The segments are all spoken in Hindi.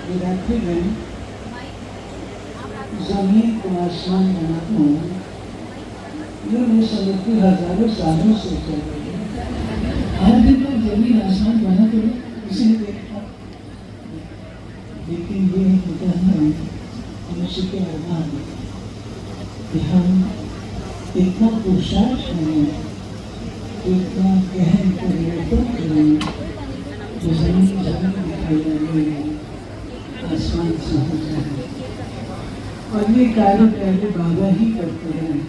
विद्यार्थी में जमीन को आसमान बनाना ये मैं समझती हजारों सालों से चल रही है। आज भी तो जमीन आसमान बना तो किसी ने देखा, लेकिन ये होता है मनुष्य के अभाव कि हम इतना पुरुषार्थ करें, इतना गहन परिवर्तन करें, जो जमीन दिखाई दे रही है आसमान से हो जाए। और ये कार्य पहले बाबा ही करते हैं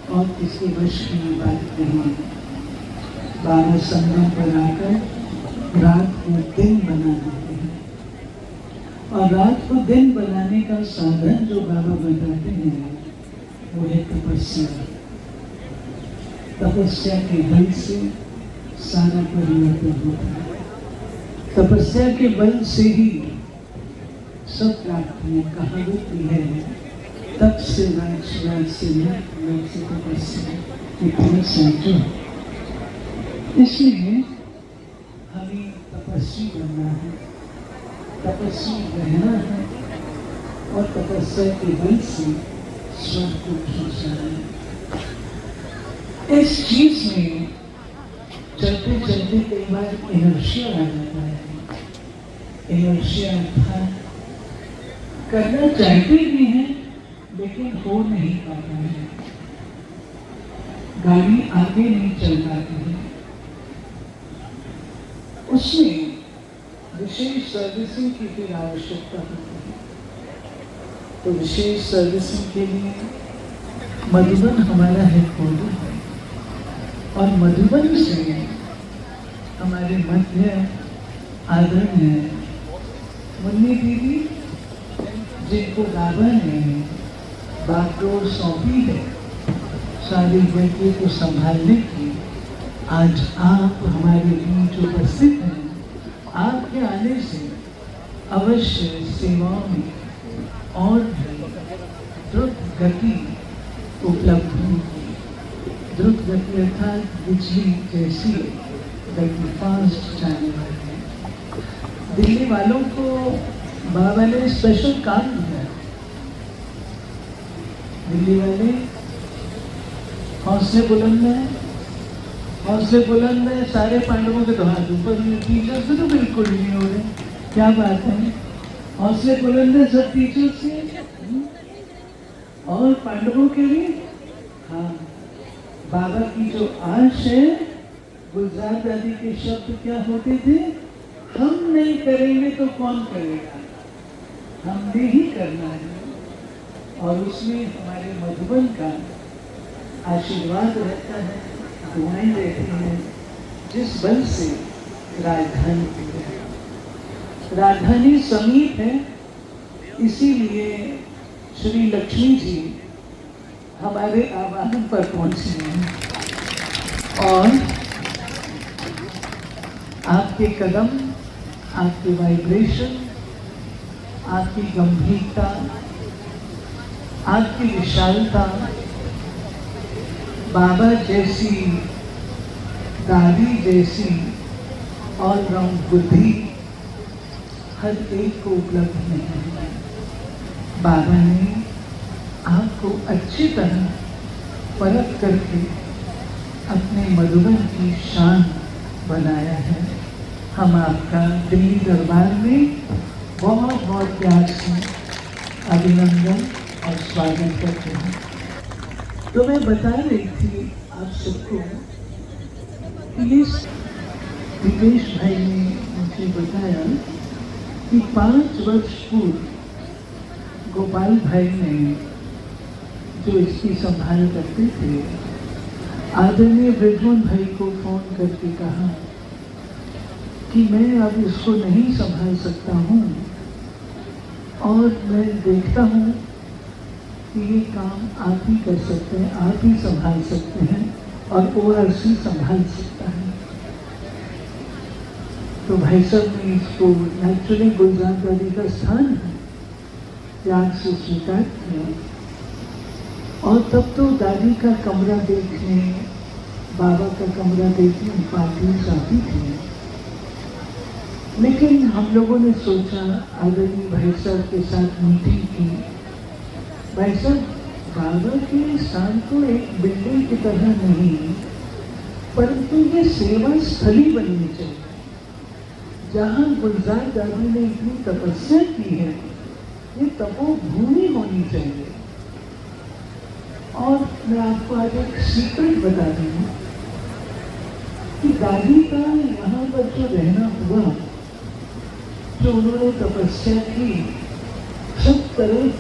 और किसी वश की बात नहीं। बाबा संगम पर आकर रात को दिन बना देते हैं, और रात को दिन बनाने का साधन जो बाबा बताते हैं वो है तपस्या। तपस्या के बल से सारा परिवर्तन होता है। तपस्या के बल से ही सब प्राप्तियां। कहावत भी है, तप से राज, राज से मुक्त, मुक्त से तपस्या, इतना समझो। इसलिए हमें तपस्वी बनना है, तपस्वी रहना है, और तपस्या के बल से स्वर्ग को खींचना है। इस चीज में चलते चलते कई बार इनर्शिया आ जाता है। इनर्शिया अर्थात करना चाहते भी हैं लेकिन हो नहीं पाता है, गाड़ी आगे नहीं चल पाती है। उसमें विशेष सर्विसिंग की फिर आवश्यकता होती है। तो विशेष सर्विसिंग के लिए मधुबन हमारा हेडक्वार्टर है, और मधुबन से हमारे मध्य आदरणीय मुन्नी दीदी, जिनको बाबा ने बागडोर सौंपी है सारी बेटियों को संभालने की, आज आप हमारे बीच उपस्थित हैं। आपके आने से अवश्य सेवाओं में और द्रुत गति उपलब्ध होगी। द्रुत गति अर्थात बिजली जैसी गति, फास्ट जाने वाली है। दिल्ली वालों को बाबा ने स्पेशल काम दिया है। दिल्ली वाले हौसले बुलंद है, हौसले बुलंद है। सारे पांडवों के तो हाथ ऊपर में, टीचर से तो बिल्कुल नहीं हो रहे। क्या बात है, हौसले बुलंद है सब टीचर से और पांडवों के लिए। हाँ, बाबा की जो आश है, गुलजार दादी के शब्द क्या होते थे, हम नहीं करेंगे तो कौन करेगा, हमने ही करना है। और उसमें हमारे मधुबन का आशीर्वाद रहता है, दुआएं रहती हैं, जिस बल से राजधानी है। राजधानी समीप है, इसीलिए श्री लक्ष्मी जी हमारे आवाहन पर पहुंचे हैं, और आपके कदम, आपके वाइब्रेशन, आपकी गंभीरता, आपकी विशालता, बाबा जैसी, दादी जैसी ऑलराउंड बुद्धि हर एक को उपलब्ध नहीं है। बाबा ने आपको अच्छी तरह परख करके अपने मधुबन की शान बनाया है। हम आपका दिल्ली दरबार में बहुत बहुत प्यार से अभिनंदन और स्वागत करते हैं। तो मैं बता रही थी आप सबको कि दिपेश भाई ने मुझे बताया कि 5 वर्ष पूर्व गोपाल भाई ने, जो इसकी संभाल करते थे, आदरणीय ब्रिजमोहन भाई को फोन करके कहा कि मैं अब इसको नहीं संभाल सकता हूँ, और मैं देखता हूँ कि ये काम आप ही कर सकते हैं, आप ही संभाल सकते हैं, और ORC संभाल सकता है। तो भाई साहब ने इसको नेचुरली गुलजार दादी का स्थान है, प्यार से स्वीकार किया। और तब तो दादी का कमरा देखने, बाबा का कमरा देखने पार्टी आती थी। लेकिन हम लोगों ने सोचा, आदरणीय भाई साहब के साथ मीटिंग की। भाई साहब, बाबा के स्थान को एक बिल्डिंग की तरह नहीं, परंतु ये सेवा स्थली बननी चाहिए। जहाँ गुलजार दादी ने इतनी तपस्या की है, ये तपोभूमि होनी चाहिए। और मैं आपको आज एक सीक्रेट बता दूँ कि दादी का यहाँ पर जो रहना हुआ, जो उन्होंने तपस्या की, सब तरफ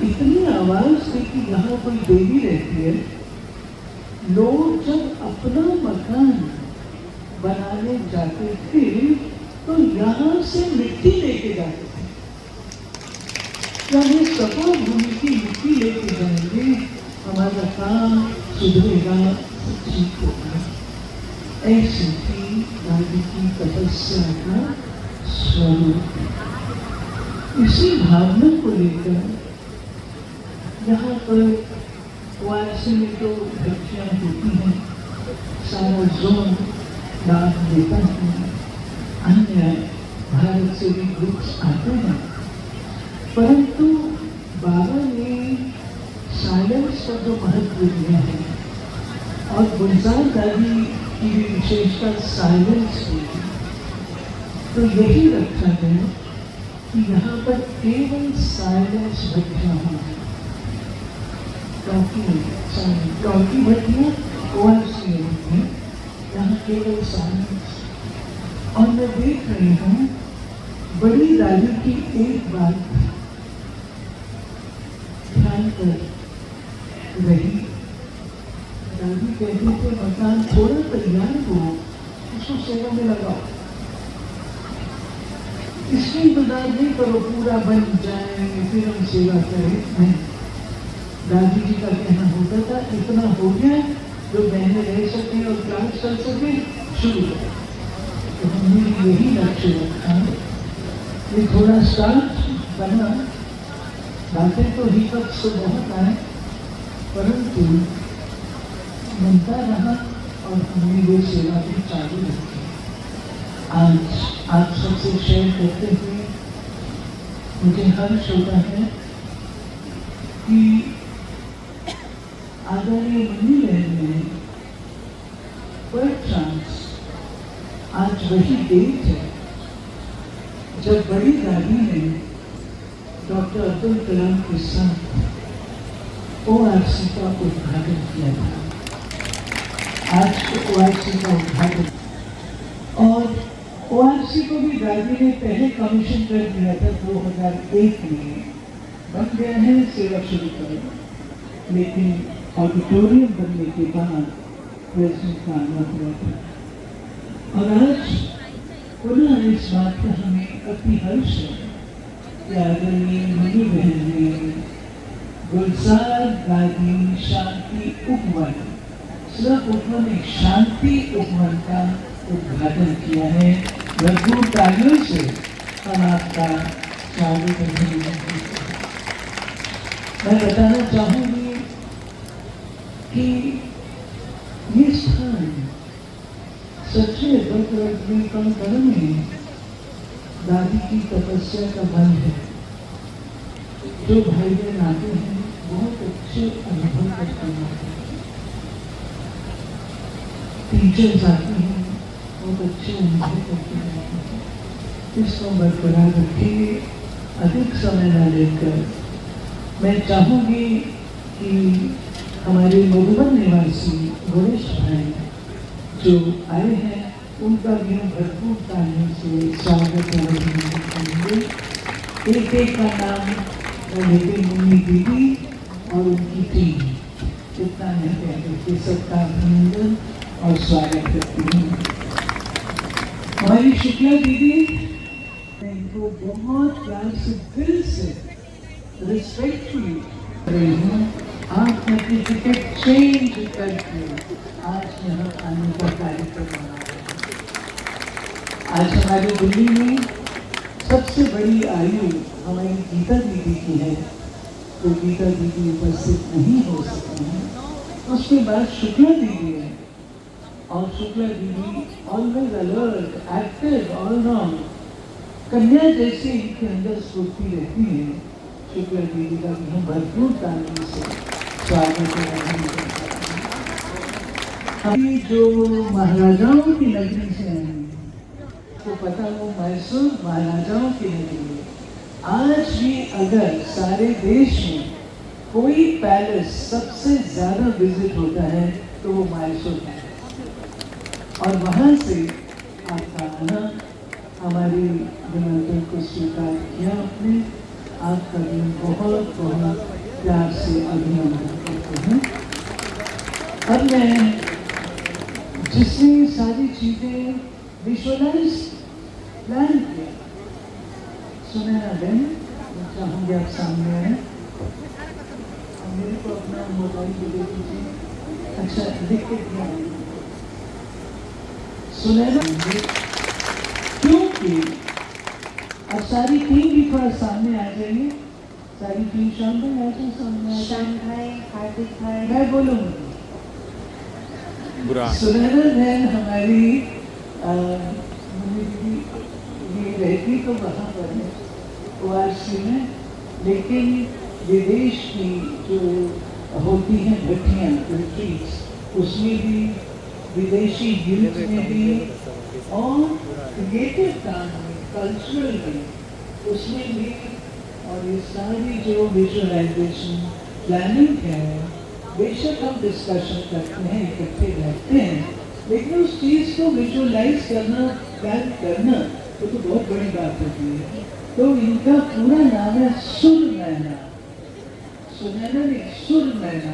इतनी आवाज थी कि यहाँ कोई देवी रहती है। लोग जब अपना मकान बनाने जाते थे तो यहाँ से मिट्टी लेके जाते थे। यानी तपोभूमि की मिट्टी लेके जाएंगे, हमारा काम सुधरेगा, ठीक होगा। ऐसी थी दादी की तपस्या का स्वरूप। इसी भावना को लेकर यहाँ पर वारसी में जो बच्चियाँ होती हैं, सारा जोन लाभ लेता है। अन्य भारत से भी ग्रुप्स आते हैं, परंतु बाबा ने साइलेंस का जो महत्व दिया है, और गुलजार दादी की भी विशेषता साइलेंस की, तो यही रखा है कि यहाँ पर केवल साइलेंस भट्टियाँ होंगी। टॉकी भट्टियाँ ओआरसी होती हैं, यहाँ केवल साइलेंस। और मैं देख रही हूँ बड़ी दादी की एक बात ध्यान कर रही। दादी कहती थे मकान थोड़ा तैयार हो, उसको सेवा में लगाओ, इसकी इंतजार नहीं करो पूरा बन जाए फिर हम सेवा करें। नहीं, दादी जी का कहना होता था इतना हो गया जो बहने रह सके और क्लास चल सके, शुरू करें। तो हमने यही लक्ष्य रखा। ये थोड़ा स्टार्ट बना, बातें तो हिकअप से बहुत आए, परंतु बनता रहा और हमने ये सेवा भी चालू रखी। आज आप सबसे शेयर करते हुए मुझे हर्ष होता है कि आदरणीय मनी बहन ने बाय चांस आज वही डेट है जब बड़ी दादी ने डॉक्टर अब्दुल कलाम के साथ ओआरसी का उद्घाटन किया था। आज ओआरसी का उद्घाटन, और ओआरसी को भी दादी ने पहले कमीशन कर दिया था 2001 में, बन गया है, सेवा शुरू करेगा। लेकिन ऑडिटोरियम बनने के बाद प्रेसिडेंट का आना हुआ था। और आज पुनः इस बात का हमें अति हर्ष है कि आदरणीय मनी बहन ने गुलजार दादी शांति उपवन, सिर्फ उपवन एक शांति उपवन का उद्घाटन किया है। भरपूर तालियों से हम आपका स्वागत करते। मैं बताना चाहूंगी कि ये स्थान सच्चे भक्त में कम कदम में दादी की तपस्या का बल है। जो भाई बहन आते हैं बहुत अच्छे अनुभव करते हैं, टीचर्स आते हैं बहुत अच्छे अनुभव करते हैं। इसको बरकरार रखेंगे। अधिक समय न लेकर मैं चाहूँगी कि हमारे मधुबन निवासी वरिष्ठ भाई जो आए हैं उनका भी भरपूर तालियों से स्वागत करेंगे। एक एक का नाम लेते मुन्नी दीदी और उनकी टीम, इतना मैं कह करके सबका अभिनंदन और स्वागत करती हूँ। हमारी शुक्ला दीदी, मैं इनको बहुत प्यार से दिल से रिस्पेक्टफुली रही हूँ। आप सर्टिफिकेट चेंज करके आज यहाँ आने का कार्यक्रम बना रहे हैं। आज हमारी दिल्ली में सबसे बड़ी आयु हमारी गीता दीदी की है, तो गीता दीदी उपस्थित नहीं हो सकती हैं। उसके बाद शुक्ला दीदी है, और शुक्ला दीदी always alert, active, all round, कन्या जैसे इनके अंदर स्फूर्ति रहती है। शुक्ला दीदी का भी हम भरपूर ताली से स्वागत है। अभी जो महाराजाओं की नगरी से आए तो पता वो मैसूर महाराजाओं की नगरी है। आज भी अगर सारे देश में कोई पैलेस सबसे ज्यादा विजिट होता है तो वो मैसूर पैलेस, और वहां से आपका आना, हमारी निमंत्रण को स्वीकार किया आपने, आपका भी बहुत बहुत प्यार से अभिनंदन करते हैं। अब मैं जिसने सारी चीजें विजुअलाइज प्लान किया, सुनैना बहन, चाहूंगी आप सामने आए। मेरे को अपना मोबाइल भी दे दीजिए। अच्छा, लिख के दिया सुनैना, क्योंकि अब सारी टीम भी थोड़ा सामने आ जाइए। सारी टीम शाम भाई आ जाए सामने। शाम भाई, हार्दिक भाई, मैं बोलूँगी सुनैना बहन हमारी ये रहती तो वहाँ पर है ORC में, लेकिन विदेश की जो होती हैं भट्टियाँ रिट्रीट्स, उसमें भी, विदेशी यूथ में भी, और क्रिएटिव काम में, कल्चरल में, उसमें भी, और ये सारी जो विजुअलाइजेशन प्लानिंग है, बेशक हम डिस्कशन करते हैं, इकट्ठे रहते हैं, लेकिन उस चीज़ को विजुअलाइज करना, प्लान करना तो बहुत बड़ी बात होती है। तो इनका पूरा नाम है सुरनैना, सुनैना नहीं, सुरनैना।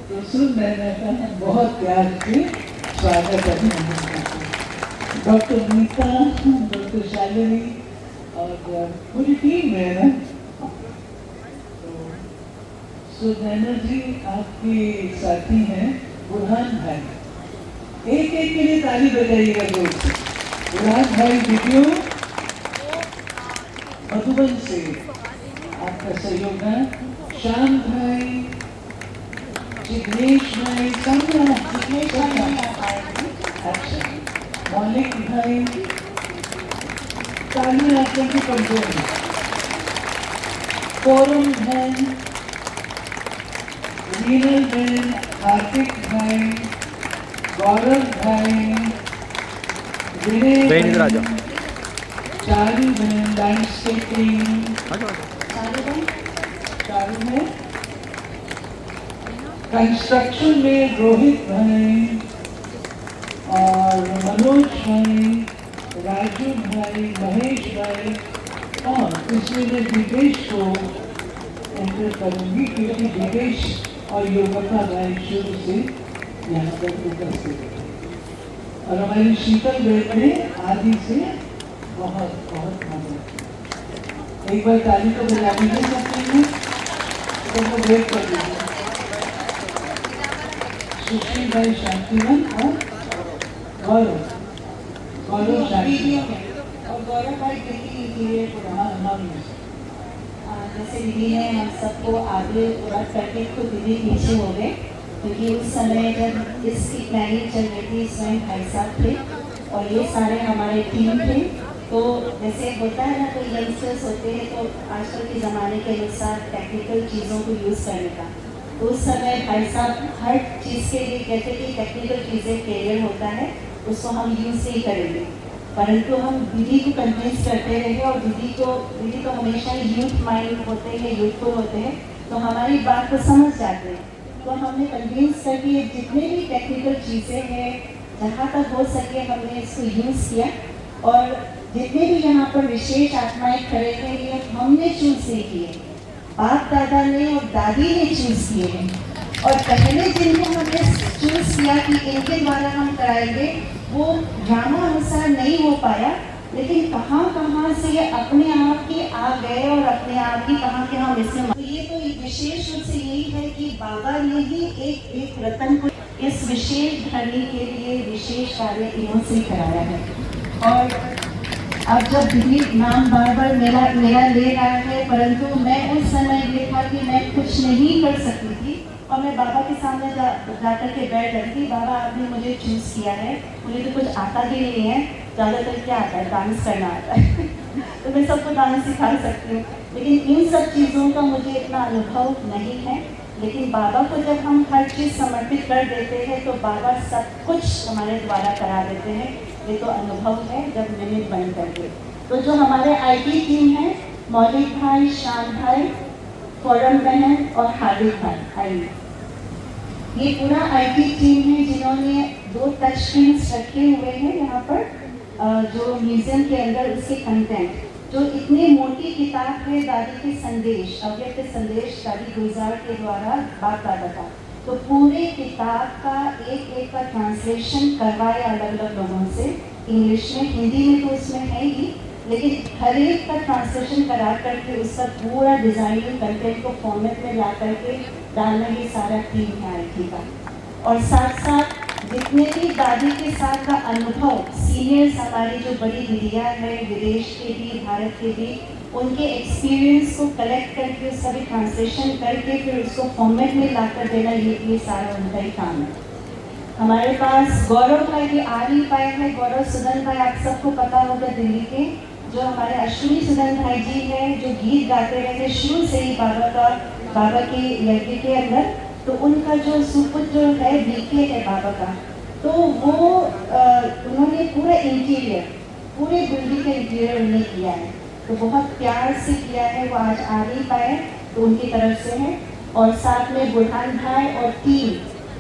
तो सुरनैना का हम बहुत प्यार से स्वागत है। डॉक्टर नीता, डॉक्टर शालिनी और पूरी टीम है ना। सुनैना जी आपके साथी हैं बुरहान भाई, एक एक के लिए ताली बजाइएगा जोर से। बुरहान भाई वीडियो मधुबन से आपका सहयोग है। श्याम भाई, जिग्नेश भाई, जिग्नेश भाई, अच्छा, मौलिक भाई, ताली आपके की कमजोर है। फोरम बहन, रीनल बहन, हार्दिक भाई, गौरव भाई, विनय बहन, चारू बहन, लैंडस्केपिंग, चारू में कंस्ट्रक्शन में रोहित भाई और मनोज भाई, राजू भाई, महेश भाई, और इसमें मैं दिवेश को एंटर करूंगी क्योंकि दिवेश और योगता भाई शुरू से यहाँ पर उपस्थित है, और हमारी शीतल बहन ने आदि से बहुत बहुत मदद। एक बार ताली तो बजा दीजिए सकते हैं, तो वो वेट कर दीजिए। सुशील भाई, शांतिवन और गौरव शांति और गौरव भाई दिल्ली के जैसे दीदी ने हम सबको आगे रख करके खुद दीदी पीछे हो गए, क्योंकि उस समय जब इसकी प्लानिंग चल रही थी, स्वयं भाई साहब थे और ये सारे हमारे टीम थे। तो जैसे होता है ना, कोई यंगस्टर्स होते हैं तो आजकल के ज़माने के अनुसार टेक्निकल चीज़ों को यूज़ करने का, तो उस समय भाई साहब हर चीज़ के लिए कहते कि टेक्निकल चीज़ें फेलियर होता है, उसको हम यूज़ नहीं करेंगे, परंतु हम दीदी को कन्विंस करते रहे। और दीदी तो हमेशा यूथ माइंड होते हैं, यूथफुल होते हैं, तो हमारी बात को समझ जाते हैं। तो हमने कन्विंस करके जितने भी टेक्निकल चीज़ें हैं, जहाँ तक हो सके हमने इसको यूज़ किया, और जितने भी यहाँ पर विशेष आत्माएं खड़े थे, ये हमने चूज नहीं किए, बाप दादा ने और दादी ने चूज किए हैं। और पहले जिनको हमने चूज किया कि इनके द्वारा हम कराएंगे, वो ड्रामा अनुसार नहीं हो पाया, लेकिन कहाँ से ये अपने आप के आ गए और अपने आप ही कहाँ के हम इसमें। तो ये तो विशेष रूप से यही है कि बाबा ने ही एक रतन को इस विशेष धरनी के लिए विशेष कार्य इन्होंने कराया है। और अब जब दिलीप नाम बार बार मेरा मेरा ले रहा है, परंतु मैं उस समय ये था कि मैं कुछ नहीं कर सकती थी और मैं बाबा के सामने जाकर के बैठ जाती थी। बाबा आपने मुझे चूज़ किया है, मुझे तो कुछ आता भी नहीं है, ज़्यादातर क्या आता है, डांस करना आता है तो मैं सबको डांस सिखा सकती हूँ, लेकिन इन सब चीज़ों का मुझे इतना अनुभव नहीं है। लेकिन बाबा को जब हम हर चीज़ समर्पित कर देते हैं तो बाबा सब कुछ हमारे द्वारा करा देते हैं। ये तो अनुभव है जब मिनट बन करके। तो जो हमारे आईटी टीम है, मौलिक भाई, शान भाई, फौरन बहन और हार्दिक भाई, ये पूरा आईटी टीम है जिन्होंने 2 टच स्क्रीन्स रखे हुए हैं यहाँ पर, जो म्यूजियम के अंदर उसके कंटेंट, जो इतनी मोटी किताब है दादी के संदेश, अव्यक्त संदेश दादी गुलजार के द्वारा बाप दादा का, तो पूरे किताब का एक का ट्रांसलेशन करवाया अलग अलग लोगों से, इंग्लिश में, हिंदी में तो उसमें है ही, लेकिन हर एक का ट्रांसलेशन करा करके उसका पूरा डिजाइनिंग कंटेंट को फॉर्मेट में ला करके डालना, ये सारा टीम है आईटी का। और साथ साथ जितने भी दादी के साथ का अनुभव, सीनियर्स हमारी जो बड़ी दीदियाँ हैं विदेश के भी भारत के भी, उनके एक्सपीरियंस को कलेक्ट करके उसका भी ट्रांसलेशन करके फिर उसको फॉर्मेट में ला कर देना, ये सारा उनका ही काम है। हमारे पास गौरव भाई भी आ नहीं पाए हैं। गौरव सुदन भाई आप सबको पता होगा, दिल्ली के जो हमारे अश्विनी सुदन भाई जी हैं, जो गीत गाते रहते शुरू से ही बाबा की लड़की के अंदर, तो उनका जो सुपुत्र है बीके है बाबा का, तो वो उन्होंने पूरा इंटीरियर, पूरे बिल्डिंग का इंटीरियर उन्होंने किया है, तो बहुत प्यार से किया है। वो आज आ नहीं पाए तो उनकी तरफ से है। और साथ में बुरहान भाई और टीम,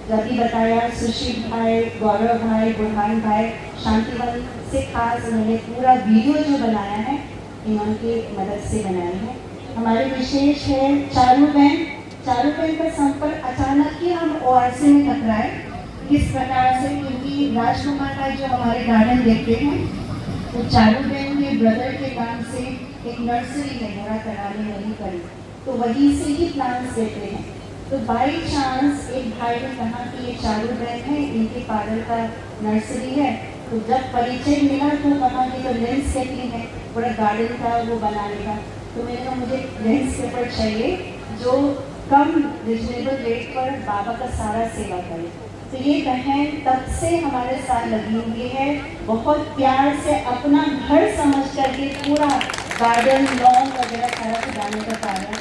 जब भी बताया, सुशील भाई, गौरव भाई, बुरहान भाई, शांतिवन से खास उन्होंने पूरा वीडियो जो बनाया है इनकी मदद से बनाया है। हमारे विशेष है चारू बहन का संपर्क अचानक ही हम ओआरसी में टकराए। किस प्रकार से, क्योंकि राजकुमार भाई जो हमारे गार्डन देखते हैं, तो चारू बहन के ब्रदर के नाम से एक नर्सरी है मोड़ा कराने वहीं पर, तो वहीं से ही प्लांट्स देते हैं। तो बाई चांस एक भाई ने कहा कि ये चारू बहन है, इनके फादर का नर्सरी है, तो जब परिचय मिला तो कहा कि तो लैंडस्केपिंग है, पूरा गार्डन था वो बनाने का, तो मैंने कहा मुझे लैंडस्केपर चाहिए जो कम रिजनेबल रेट पर बाबा का सारा सेवा करे। तो ये बहन तब से हमारे साथ लगी हुई है, बहुत प्यार से अपना घर समझ करके पूरा गार्डन, लॉन वगैरह सारा सजाने का कार्य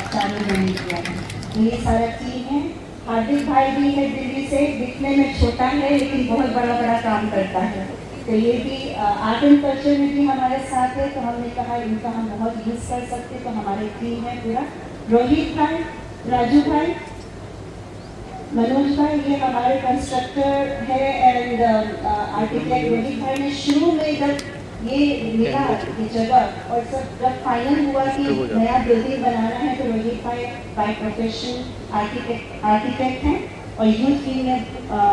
चालू नहीं किया है। ये सारा टीम है। हार्दिक भाई भी है दिल्ली से, दिखने में छोटा है लेकिन बहुत बड़ा काम करता है, तो ये भी आर्ट एंड कल्चर में भी हमारे साथ है। तो हमने कहा इनका हम बहुत यूज़ कर सकते, तो हमारी टीम है पूरा। रोहित भाई, राजू भाई, मनोज भाई, ये हमारे कंस्ट्रक्टर है एंड आर्किटेक्ट। रोहित भाई ने शुरू में जब ये मिला ये जगह और जब फाइनल हुआ कि नया बिल्डिंग बनाना है, तो रोहित भाई बाय प्रोफेशन आर्किटेक्ट हैं और यूथ टीम में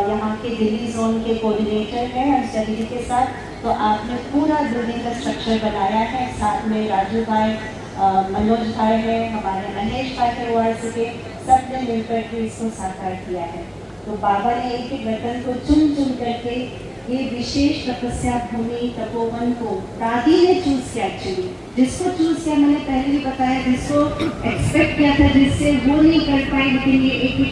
यहाँ के दिल्ली जोन के कोऑर्डिनेटर हैं अंशदी के साथ। तो आपने पूरा बिल्डिंग का स्ट्रक्चर बनाया है, साथ में राजू भाई, मनोज भाई है, हमारे महेश भाई के वार्ड के, सब ने मिलकर के इसको साकार किया है। तो बाबा ने एक एक रतन को चुन करके ये विशेष तपस्या भूमि तपोवन को दादी ने चूज किया। एक्चुअली जिसको चूज किया मैंने पहले ही बताया, जिसको एक्सपेक्ट किया था, जिससे वो नहीं कर पाई, लेकिन ये एक